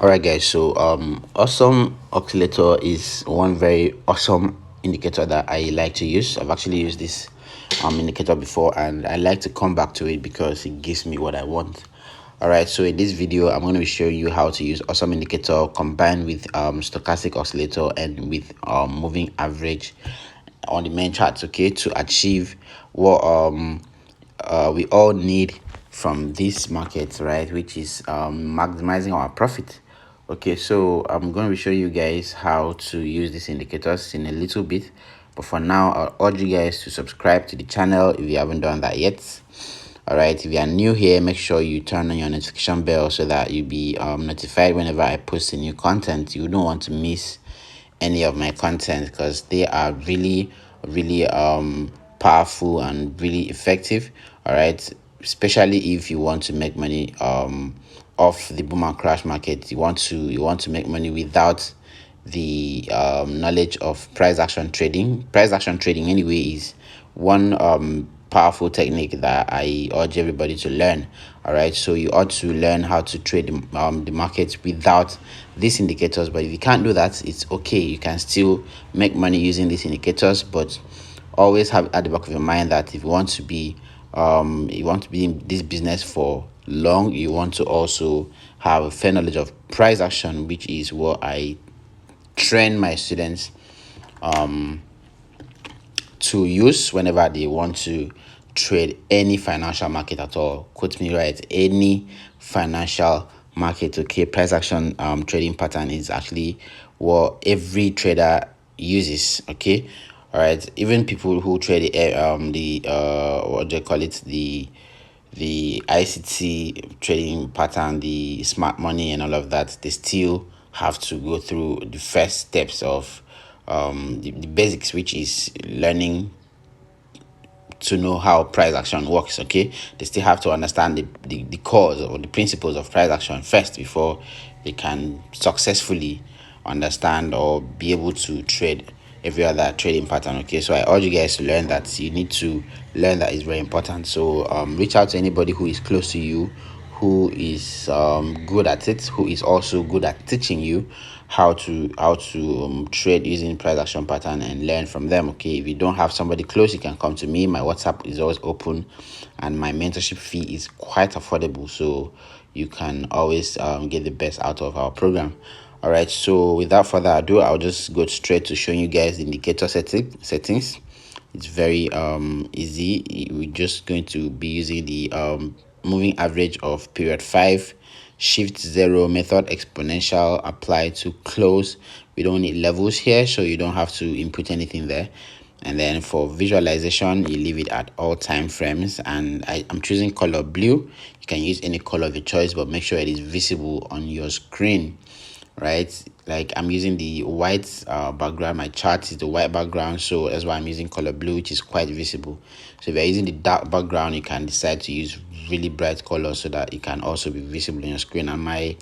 All right, guys. So, awesome oscillator is one very awesome indicator that I like to use. I've actually used this indicator before, and I like to come back to it because it gives me what I want. All right. So in this video, I'm going to be showing you how to use awesome indicator combined with stochastic oscillator and with moving average on the main charts. Okay, to achieve what we all need from this market, right, which is maximizing our profit. Okay, so I'm going to be showing you guys how to use these indicators in a little bit, but for now I'll urge you guys to subscribe to the channel if you haven't done that yet. All right, if you are new here, make sure you turn on your notification bell so that you'll be notified whenever I post a new content. You don't want to miss any of my content because they are really powerful and really effective. All right, especially if you want to make money off the boom and crash market. You want to make money without the knowledge of price action trading anyway is one powerful technique that I urge everybody to learn. All right, so you ought to learn how to trade the markets without these indicators. But if you can't do that, it's okay. You can still make money using these indicators, but always have at the back of your mind that if you want to be in this business for long, you want to also have a fair knowledge of price action, which is what I train my students to use whenever they want to trade any financial market at all. Quote me right, any financial market. Okay, price action trading pattern is actually what every trader uses. Okay, all right, even people who trade the what do you call it, the ICT trading pattern, the smart money and all of that, they still have to go through the first steps of the basics, which is learning to know how price action works. Okay, they still have to understand the cause or the principles of price action first before they can successfully understand or be able to trade every other trading pattern. Okay, so I urge you guys to learn that. You need to learn that is very important. So reach out to anybody who is close to you, who is good at it, who is also good at teaching you how to trade using price action pattern, and learn from them. Okay, if you don't have somebody close, you can come to me. My WhatsApp is always open, and my mentorship fee is quite affordable, so you can always get the best out of our program. All right, so without further ado, I'll just go straight to showing you guys the indicator settings. It's very easy. We're just going to be using the moving average of period 5, shift 0 method, exponential, apply to close. We don't need levels here, so you don't have to input anything there. And then for visualization, you leave it at all time frames, and I'm choosing color blue. You can use any color of your choice, but make sure it is visible on your screen, right? Like I'm using the white background. My chart is the white background, so that's why I'm using color blue, which is quite visible. So if you're using the dark background, you can decide to use really bright colors so that it can also be visible on your screen. And my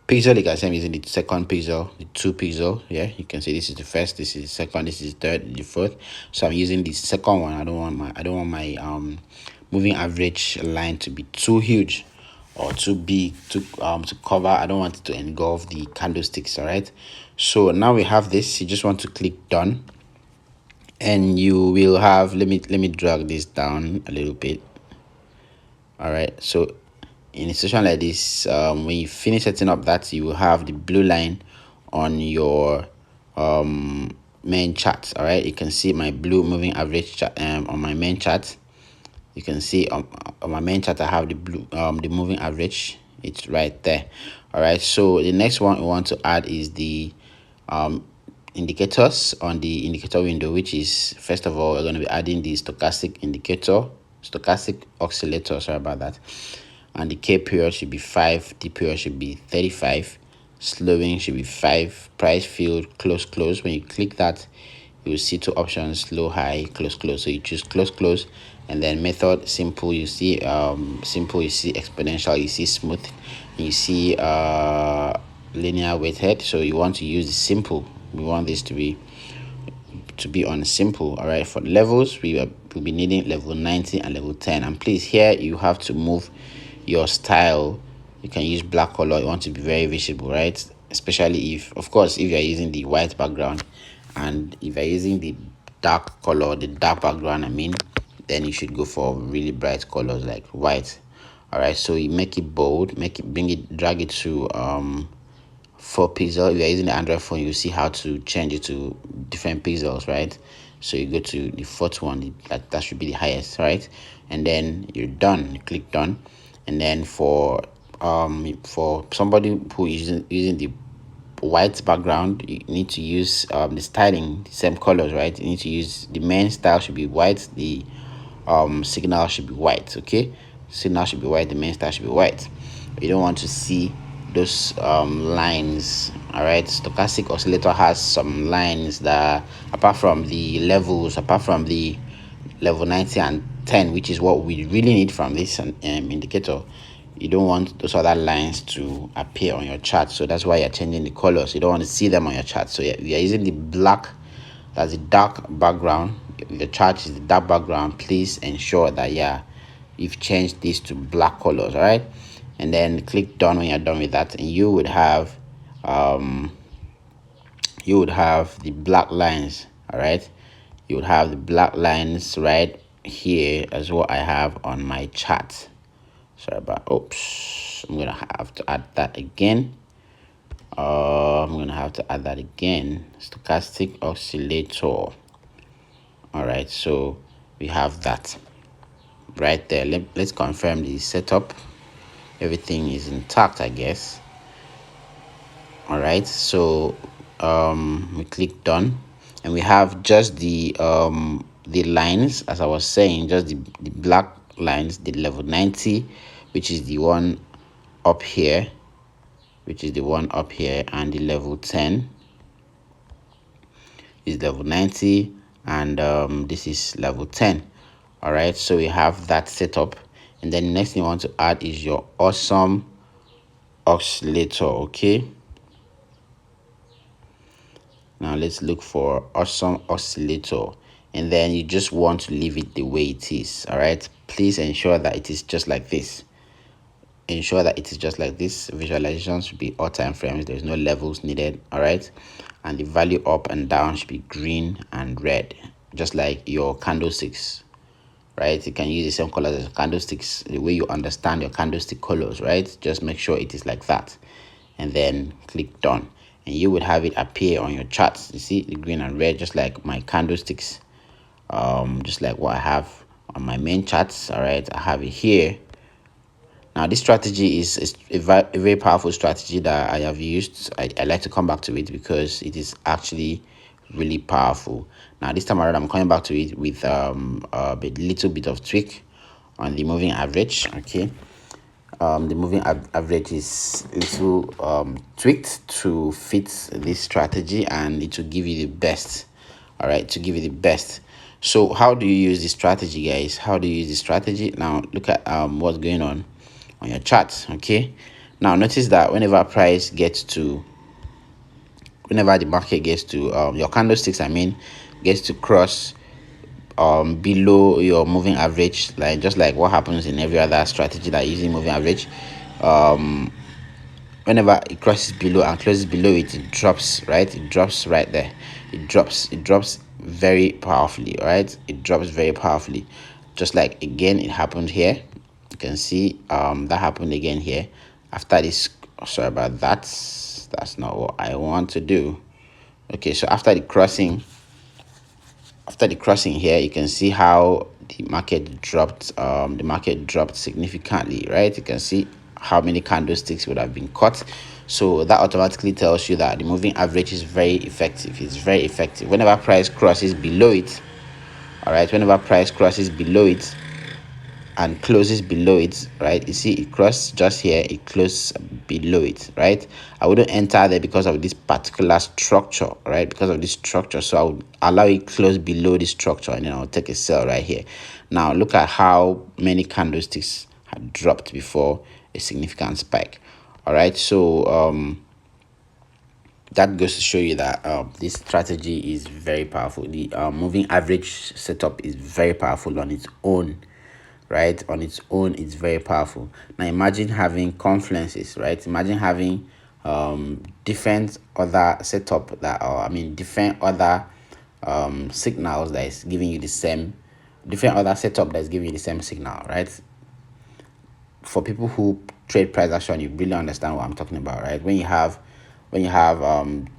pixel, like I said, I'm using the second pixel, the 2 pixel. Yeah, you can see this is the first, this is the second, this is the third, the fourth. So I'm using the second one. I don't want my moving average line to be too huge or too big to cover. I don't want it to engulf the candlesticks. All right, so now we have this. You just want to click done, and you will have, let me drag this down a little bit. All right, so in a situation like this, when you finish setting up that, you will have the blue line on your main chart. All right, you can see my blue moving average chart on my main chart. You can see on my main chart I have the blue the moving average. It's right there. All right, so the next one we want to add is the indicators on the indicator window, which is, first of all, we're going to be adding the stochastic oscillator, sorry about that. And the K period should be 5, D period should be 35, slowing should be 5, price field close. When you click that, you will see two options: low, high, close. So you choose close, and then method simple. You see simple, you see exponential, you see smooth, you see linear weighted. So you want to use the simple. We want this to be on simple. All right, for levels, we'll be needing level 90 and level 10. And please, here you have to move your style You can use black color. You want to be very visible, right? Especially if, of course, if you're using the white background, and if you're using the dark color, the dark background, I mean, then you should go for really bright colors like white. All right, so you make it bold, drag it to 4 pixels. If you're using the Android phone, you see how to change it to different pixels, right? So you go to the fourth one, that should be the highest, right? And then you're done. You click done. And then for somebody who is using the white background, you need to use the styling, the same colors, right? You need to use the main style should be white, the signal should be white. Okay, signal should be white, the main style should be white. You don't want to see those lines. All right, stochastic oscillator has some lines that, apart from the levels, apart from the level 90 and 10, which is what we really need from this indicator, you don't want those other lines to appear on your chart. So that's why you're changing the colors. You don't want to see them on your chart. So you're using the black, that's the dark background. The chart is the dark background. Please ensure that you've changed this to black colors. All right, and then click done when you're done with that, and you would have the black lines. All right, you would have the black lines right here as what I have on my chart. Sorry about, oops, I'm gonna have to add that again. Stochastic oscillator. All right, so we have that right there. Let's confirm the setup. Everything is intact, I guess. All right, so we click done, and we have just the lines, as I was saying, just the black lines, the level 90, which is the one up here, and the level 10 is level 90, and this is level 10. All right, so we have that setup, and then the next thing you want to add is your awesome oscillator. Okay, now let's look for awesome oscillator, and then you just want to leave it the way it is. All right, please ensure that it is just like this. Visualization should be all time frames. There's no levels needed. All right, and the value up and down should be green and red, just like your candlesticks, right? You can use the same colors as candlesticks, the way you understand your candlestick colors, right? Just make sure it is like that, and then click done, and you would have it appear on your charts. You see the green and red, just like my candlesticks, just like what I have on my main charts. All right, I have it here. Now, this strategy is a very powerful strategy that I have used. I like to come back to it because it is actually really powerful. Now, this time around, I'm coming back to it with a little bit of tweak on the moving average. Okay, the moving average is little tweaked to fit this strategy, and it will give you the best. All right, to give you the best. So how do you use this strategy, guys? How do you use this strategy? Now, look at what's going on your chart. Okay, now notice that whenever the market gets to your candlesticks, gets to cross below your moving average, like just like what happens in every other strategy that using moving average, whenever it crosses below and closes below it, it drops, right? It drops right there. It drops very powerfully, right? It drops very powerfully, just like again it happened here. You can see that happened again here after this. Sorry about that, that's not what I want to do. Okay, so after the crossing here, you can see how the market dropped significantly, right? You can see how many candlesticks would have been cut. So that automatically tells you that the moving average is very effective. It's very effective whenever price crosses below it. All right, whenever price crosses below it and closes below it, right? You see it crossed just here, it closes below it, right? I wouldn't enter there because of this particular structure, right? Because of this structure, so I would allow it close below this structure, and then I'll take a sell right here. Now look at how many candlesticks had dropped before a significant spike. All right, so that goes to show you that this strategy is very powerful. The moving average setup is very powerful on its own. right? On its own, it's very powerful. Now imagine having confluences, right? Imagine having different other setup that, or I mean different other signals that is giving you the same, different other setup that is giving you the same signal, right? For people who trade price action, you really understand what I'm talking about, right? When you have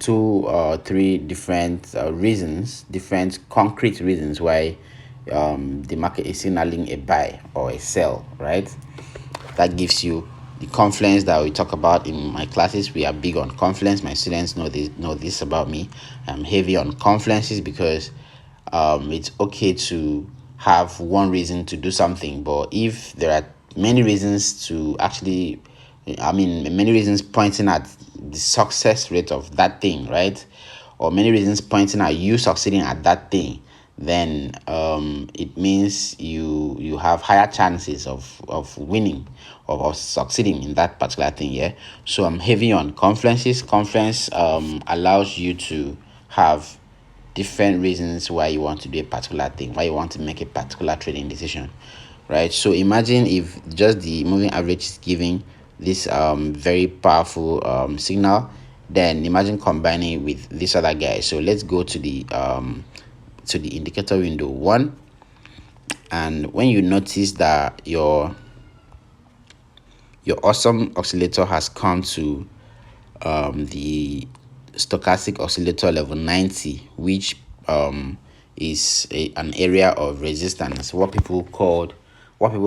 two or three different reasons, different concrete reasons why the market is signaling a buy or a sell, right? That gives you the confluence that we talk about in my classes. We are big on confluence. My students know this about me. I'm heavy on confluences because it's okay to have one reason to do something, but if there are many reasons to actually, I mean, many reasons pointing at the success rate of that thing, right? Or many reasons pointing at you succeeding at that thing, then it means you have higher chances of winning, of succeeding in that particular thing. Yeah. So I'm heavy on confluences. Confluence allows you to have different reasons why you want to do a particular thing, why you want to make a particular trading decision, right? So imagine if just the moving average is giving this very powerful signal, then imagine combining it with this other guy. So let's go to the indicator window one, and when you notice that your awesome oscillator has come to the stochastic oscillator level 90, which is an area of resistance, what people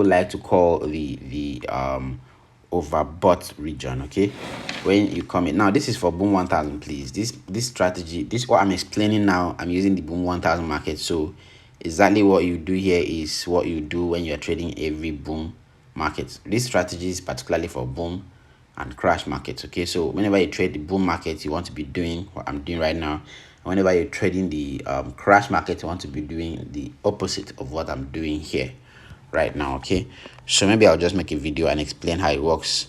like to call the overbought region. Okay, when you come in now, this is for boom 1000. Please, this strategy, this what I'm explaining now, I'm using the boom 1000 market. So exactly what you do here is what you do when you're trading every boom market. This strategy is particularly for boom and crash markets. Okay, so whenever you trade the boom market, you want to be doing what I'm doing right now. And whenever you're trading the crash market, you want to be doing the opposite of what I'm doing here right now. Okay, so maybe I'll just make a video and explain how it works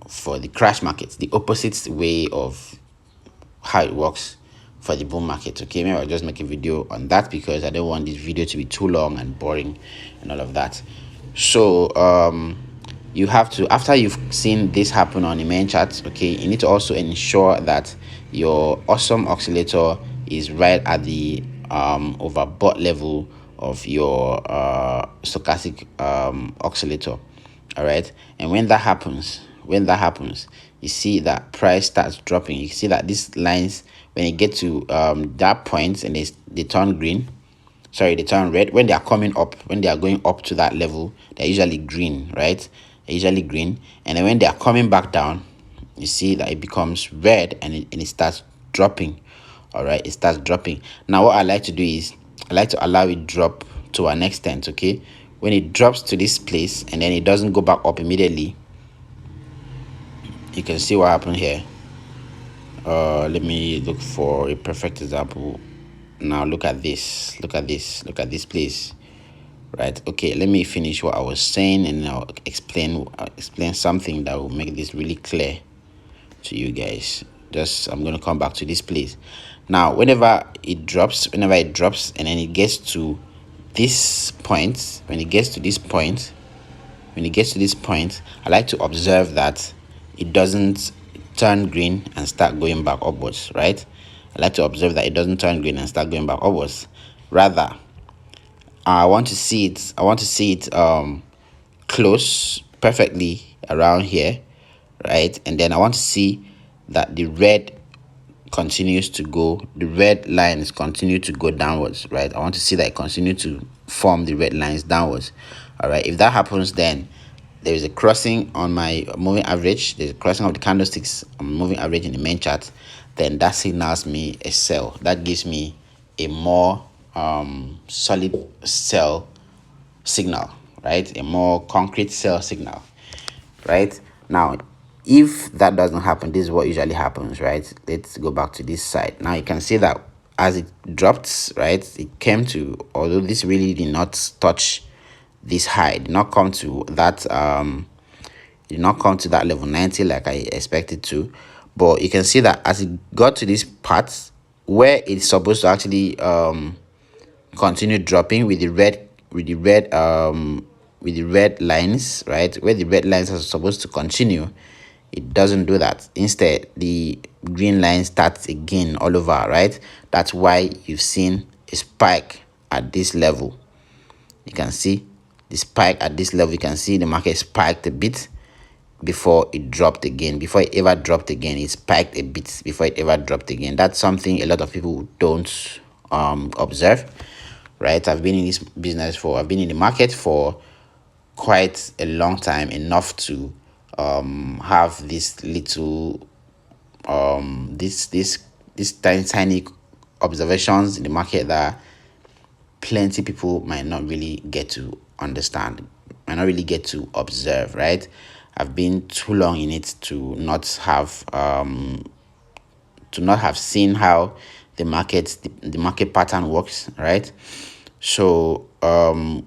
for the crash markets, the opposite way of how it works for the boom market. Okay, maybe I'll just make a video on that because I don't want this video to be too long and boring and all of that. So you have to, after you've seen this happen on the main chart, okay, you need to also ensure that your awesome oscillator is right at the overbought level of your stochastic oscillator. All right, and when that happens, you see that price starts dropping. You see that these lines, when you get to that point and they turn green, sorry, they turn red. When they are coming up, when they are going up to that level, they're usually green, right? They're usually green. And then when they are coming back down, you see that it becomes red and it starts dropping. All right, it starts dropping. Now what I like to do is I like to allow it drop to an extent. Okay, when it drops to this place and then it doesn't go back up immediately, you can see what happened here. Let me look for a perfect example. Now look at this, look at this place, right? Okay, let me finish what I was saying and I'll explain something that will make this really clear to you guys. Just, I'm going to come back to this place now. Whenever it drops and then it gets to this point, when it gets to this point, I like to observe that it doesn't turn green and start going back upwards, right? I like to observe that it doesn't turn green and start going back upwards. Rather, I want to see it close perfectly around here, right? And then I want to see that the red lines continue to go downwards, right? I want to see that it continue to form the red lines downwards. All right, if that happens, then there is a crossing on my moving average, there's a crossing of the candlesticks on moving average in the main chart, then that signals me a sell. That gives me a more solid sell signal, right? A more concrete sell signal, right? Now if that doesn't happen, this is what usually happens, right? Let's go back to this side. Now you can see that as it dropped, right, it came to, although this really did not touch this high, did not come to that level 90 like I expected to, but you can see that as it got to this part where it's supposed to actually continue dropping with the red with the red lines, right, where the red lines are supposed to continue, it doesn't do that. Instead, the green line starts again all over, right? That's why you've seen a spike at this level. You can see the spike at this level. You can see the market spiked a bit before it dropped again. Before it ever dropped again, it spiked a bit before it ever dropped again. That's something a lot of people don't observe, right? I've been in this business for, I've been in the market for quite a long time, enough to have this little this tiny observations in the market that plenty people might not really get to understand, might not really get to observe, right? I've been too long in it to not have seen how the market pattern works, right? So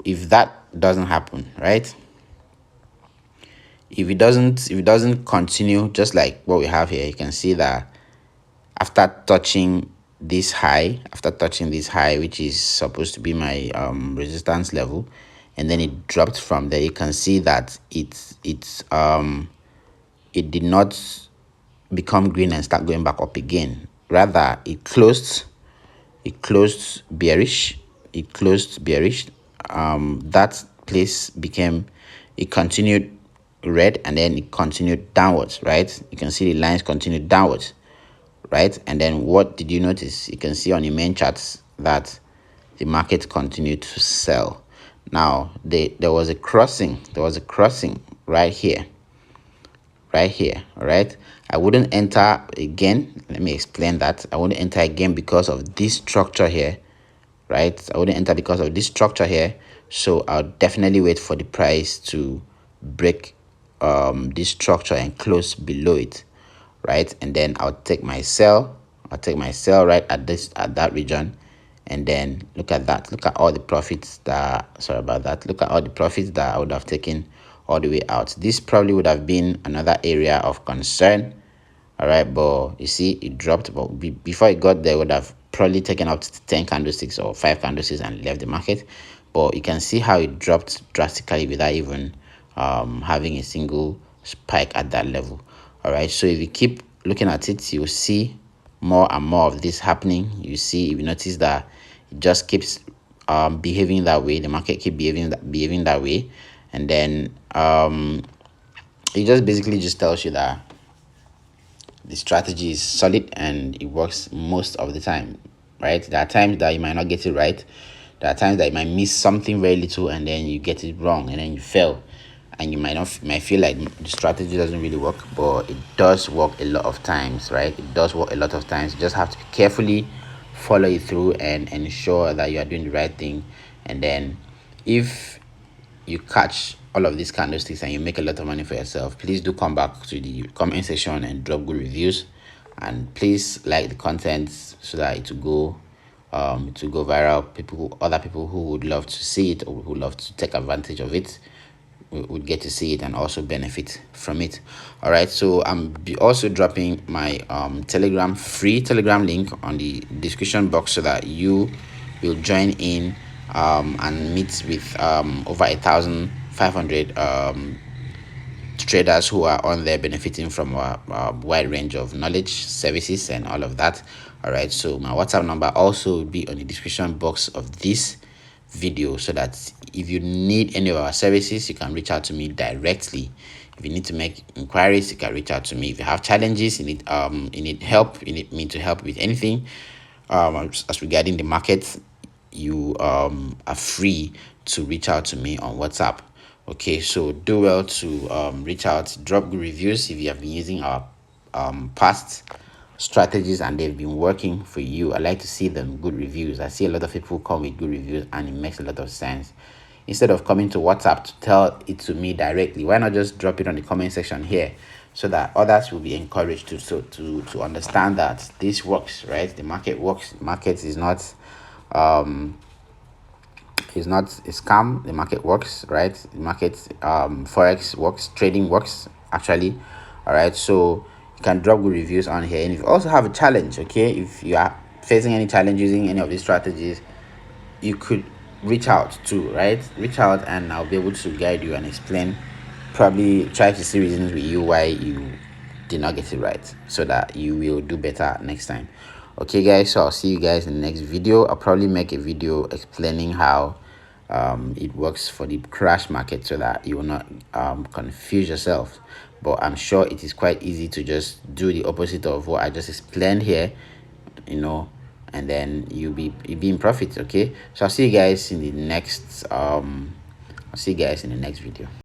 if that doesn't happen, right, if it doesn't continue just like what we have here, you can see that after touching this high, which is supposed to be my resistance level, and then it dropped from there, you can see that it did not become green and start going back up again. Rather, it closed bearish. That place became, it continued red, and then it continued downwards, right? You can see the lines continued downwards, right? And then what did you notice? You can see on the main charts that the market continued to sell. Now there was a crossing right here, all right? I wouldn't enter again. Let me explain that. I wouldn't enter again because of this structure here, right? I wouldn't enter because of this structure here. So I'll definitely wait for the price to break this structure and close below it, right? And then I'll take my sell right at that region. And then look at that, look at all the profits that, sorry about that, look at all the profits that I would have taken all the way out. This probably would have been another area of concern, all right? But you see, it dropped, but before it got there, it would have probably taken out 10 candlesticks or 5 candlesticks and left the market. But you can see how it dropped drastically without even having a single spike at that level. All right, so if you keep looking at it, you'll see more and more of this happening. You see, if you notice that it just keeps behaving that way, the market keep behaving that way, and then it just basically just tells you that the strategy is solid and it works most of the time, right? There are times that you might not get it right. There are times that you might miss something very little and then you get it wrong and then you fail, and you might feel like the strategy doesn't really work, but it does work a lot of times, right? It does work a lot of times. You just have to carefully follow it through and ensure that you are doing the right thing. And then if you catch all of these candlesticks and you make a lot of money for yourself, please do come back to the comment section and drop good reviews, and please like the content so that it will go viral. Other people who would love to see it or who would love to take advantage of it would get to see it and also benefit from it. All right, so I'm also dropping my free telegram link on the description box so that you will join in and meet with over 1,500 traders who are on there benefiting from a wide range of knowledge, services, and all of that. All right, so my WhatsApp number also will be on the description box of this video, so that if you need any of our services, you can reach out to me directly. If you need to make inquiries, you can reach out to me. If you have challenges, you need help, you need me to help with anything as regarding the market, you are free to reach out to me on WhatsApp. Okay, so do well to reach out, drop good reviews if you have been using our past strategies and they've been working for you. I like to see them good reviews. I see a lot of people come with good reviews and it makes a lot of sense. Instead of coming to WhatsApp to tell it to me directly, why not just drop it on the comment section here, so that others will be encouraged to understand that this works, right? The market works. The market is not a scam. The market works, right? The market Forex works, trading works actually. All right, so you can drop good reviews on here. And if you also have a challenge, okay, if you are facing any challenge using any of these strategies, you could reach out to, right? Reach out and I'll be able to guide you and explain, probably try to see reasons with you why you did not get it right, so that you will do better next time. Okay guys, so I'll see you guys in the next video. I'll probably make a video explaining how it works for the crash market, so that you will not confuse yourself. But I'm sure it is quite easy to just do the opposite of what I just explained here, and then you'll be in profit. Okay, so I'll see you guys in the next video.